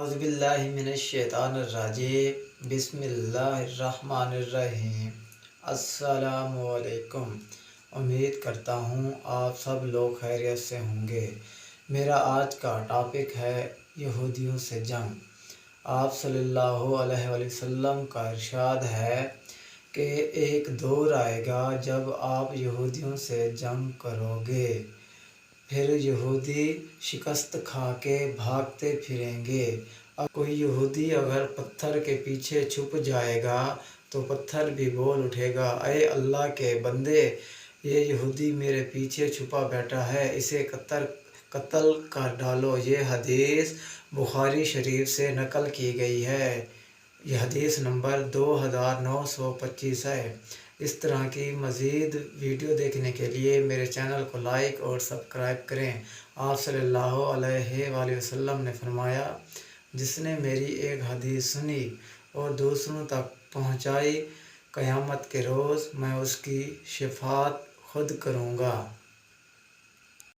اعوذ باللہ من الشیطان الرجیم بسم اللہ الرحمن الرحیم۔ السلام علیکم۔ امید کرتا ہوں آپ سب لوگ خیریت سے ہوں گے۔ میرا آج کا ٹاپک ہے یہودیوں سے جنگ۔ آپ صلی اللہ علیہ وسلم کا ارشاد ہے کہ ایک دور آئے گا جب آپ یہودیوں سے جنگ کرو گے، پھر یہودی شکست کھا کے بھاگتے پھریں گے۔ اب کوئی یہودی اگر پتھر کے پیچھے چھپ جائے گا تو پتھر بھی بول اٹھے گا، اے اللہ کے بندے، یہ یہودی میرے پیچھے چھپا بیٹھا ہے، اسے قتل کر ڈالو۔ یہ حدیث بخاری شریف سے نقل کی گئی ہے۔ یہ حدیث نمبر 2925 ہے۔ اس طرح کی مزید ویڈیو دیکھنے کے لیے میرے چینل کو لائک اور سبسکرائب کریں۔ آپ صلی اللہ علیہ وآلہ وسلم نے فرمایا، جس نے میری ایک حدیث سنی اور دوسروں تک پہنچائی، قیامت کے روز میں اس کی شفاعت خود کروں گا۔